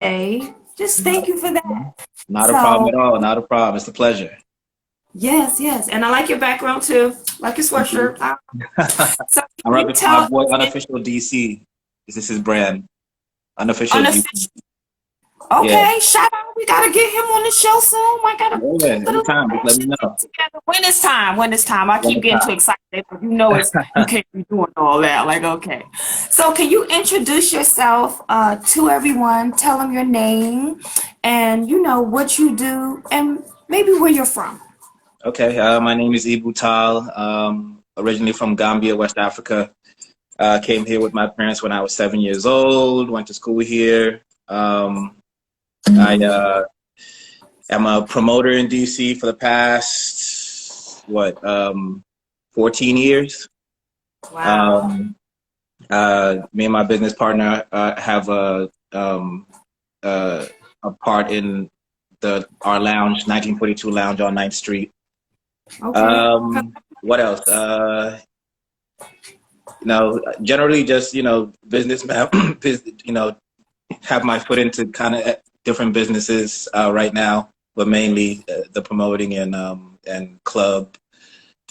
Okay. Just thank you for that. Not a problem So, at all. Not a problem. It's a pleasure. yes, yes. And I like your background too. Like your Thank you. sweatshirt. So I'm can you repping for my tell boy, us Unofficial DC. This is his brand. Unofficial DC. unofficial? Yeah. Okay, shout out. We gotta get him on the show soon. I gotta Yeah. put a little Anytime. Just let me action know. together. When it's time. When it's time. I When keep it's getting too excited. But you know it's you time. can't be doing all that. Like, okay. So can you introduce yourself to everyone? Tell them your name and you know what you do and maybe where you're from. Okay. My name is Ebou Taal. Originally from Gambia, West Africa. Came here with my parents when I was 7 years old. Went to school here. I am a promoter in DC for the past 14 years. Wow. Um, Me and my business partner have uh, a part in the our lounge, 1942 Lounge on Ninth Street. Okay. What else? Generally just businessman, have my foot into kind of different businesses right now, but mainly the promoting and club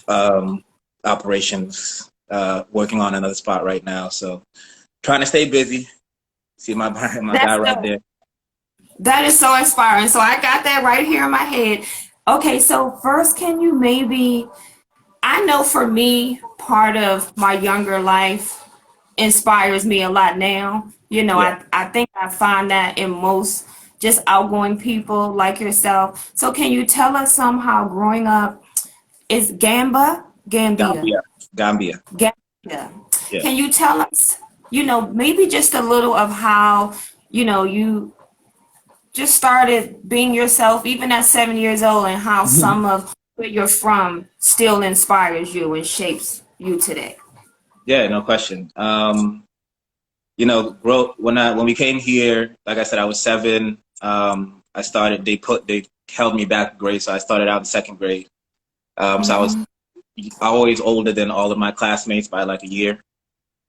um, operations. Working on another spot right now, so trying to stay busy. See my my guy That's right dope. there. That is so inspiring. So I got that right here in my head. Okay, so first, can you maybe, I know for me, part of my younger life inspires me a lot now. You know, Yeah. I think I find that in most just outgoing people like yourself. So can you tell us somehow growing up is Gambia, Gambia. Gambia. Gambia. Yeah. Can you tell us, you know, maybe just a little of how, you know, you just started being yourself even at 7 years old and how some of where you're from still inspires you and shapes you today. Yeah, no question. When we came here, like I said, I was 7. I started. They held me back a grade, so I started out in second grade. So I was Mm-hmm. always older than all of my classmates by like a year.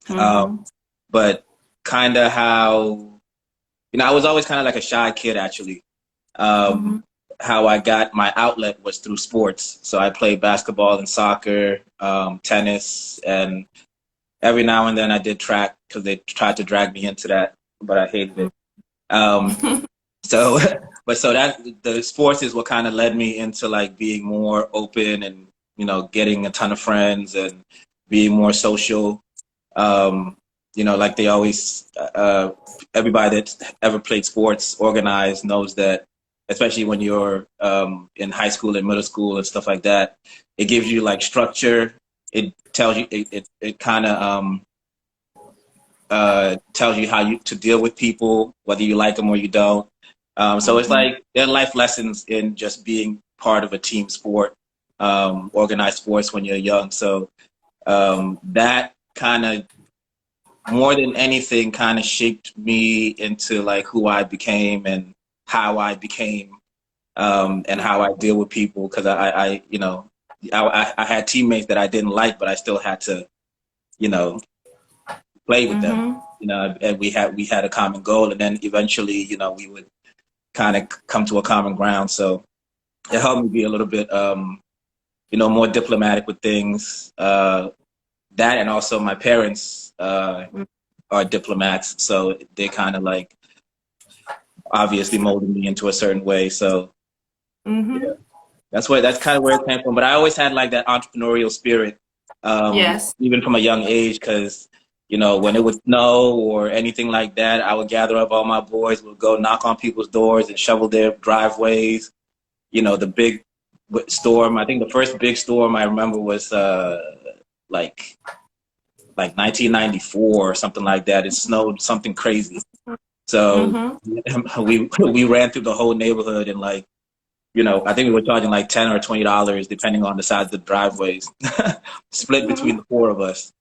Um, Mm-hmm. but kind of how I was always kind of like a shy kid actually. Mm-hmm. Um, how I got my outlet was through sports. So I played basketball and soccer, tennis, and every now and then I did track because they tried to drag me into that, but I hated it. Um, so, so that the sports is what kind of led me into like being more open and getting a ton of friends and being more social. Like they always, everybody that's ever played sports organized knows that, especially when you're in high school and middle school and stuff like that, it gives you like structure. It tells you, it kind of tells you how you to deal with people, whether you like them or you don't. So it's Mm-hmm. like there are life lessons in just being part of a team sport, organized sports when you're young. So that kind of more than anything kind of shaped me into like who I became and how I became and how I deal with people because I had teammates that I didn't like, but I still had to you know play with them. Mm-hmm. And we had a common goal, and then eventually we would kind of come to a common ground. So it helped me be a little bit more diplomatic with things. That and also my parents are diplomats, so they kind of like obviously molded me into a certain way. So yeah, Mm-hmm. that's kind of where it came from. But I always had like that entrepreneurial spirit, Yes. even from a young age, because when it would snow or anything like that, I would gather up all my boys, would go knock on people's doors and shovel their driveways. The big storm. I think the first big storm I remember was like 1994 or something like that. It snowed something crazy. So Mm-hmm. we ran through the whole neighborhood and like I think we were charging like $10 or $20 depending on the size of the driveways, split between the four of us.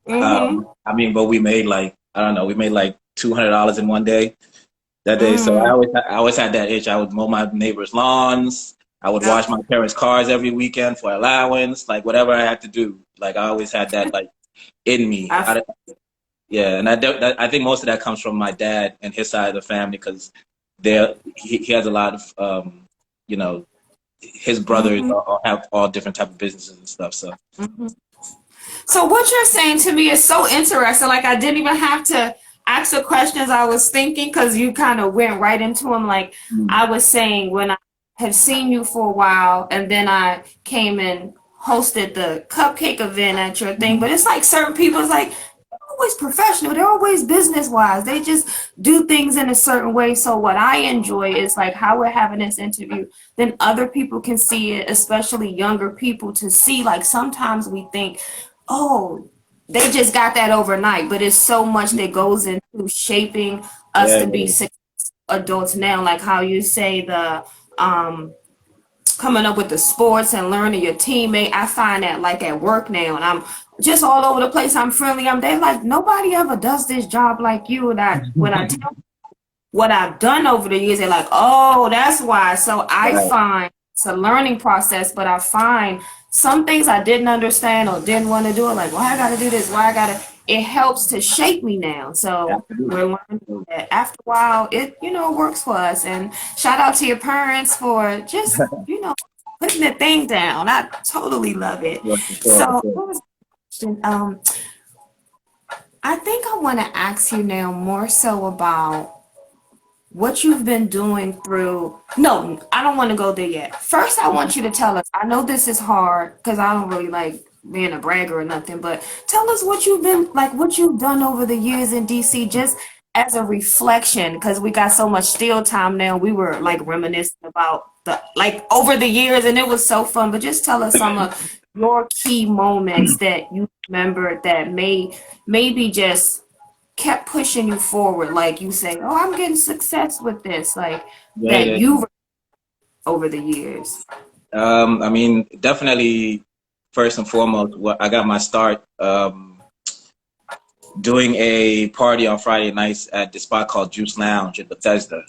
Mm-hmm. But we made like I don't know, we made like $200 in one day that day. So Mm-hmm. I always had that itch. I would mow my neighbors' lawns. I would wash my parents' cars every weekend for allowance, like whatever I had to do. Like I always had that like in me. I Yeah, and I think most of that comes from my dad and his side of the family because he has a lot of you know, his brothers Hmm. all have all different type of businesses and stuff. So Hmm. So what you're saying to me is so interesting. Like I didn't even have to ask the questions I was thinking because you kind of went right into them. Like I was saying when I have seen you for a while, and then I came and hosted the cupcake event at your thing. But it's like certain people, it's like they're always professional. They're always business wise. They just do things in a certain way. So what I enjoy is like how we're having this interview. Then other people can see it, especially younger people, to see like sometimes we think, oh, they just got that overnight, but it's so much that goes into shaping us yeah, to be successful adults now. Like how you say the coming up with the sports and learning your teammate. I find that like at work now, and I'm just all over the place. I'm friendly. They're like, nobody ever does this job like you. And I when I tell what I've done over the years, they're like, oh, that's why. So I right. find it's a learning process, but I find some things I didn't understand or didn't want to do it, like, why I got to do this, why I got to, it helps to shape me now. So Absolutely. we're learning that after a while, it, works for us. And shout out to your parents for just, putting the thing down. I totally love it. Yeah, for sure, for So sure. what was the question? I think I want to ask you now more so about what you've been doing through. No, I don't want to go there yet. First, I want you to tell us. I know this is hard because I don't really like being a bragger or nothing, but tell us what you've been like, what you've done over the years in DC, just as a reflection, because we got so much still time now. We were like reminiscing about the like over the years, and it was so fun. But just tell us some of your key moments that you remember that maybe just kept pushing you forward, like you say, oh, I'm getting success with this, like Yeah, that yeah. you over the years. I mean, definitely. First and foremost, what I got my start doing a party on Friday nights at this spot called Juice Lounge in Bethesda,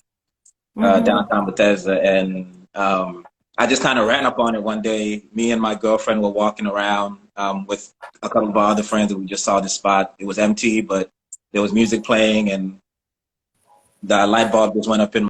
Mm-hmm. downtown Bethesda, and I just kind of ran up on it one day. Me and my girlfriend were walking around with a couple of our other friends, and we just saw this spot. It was empty, but there was music playing, and the light bulb just went up in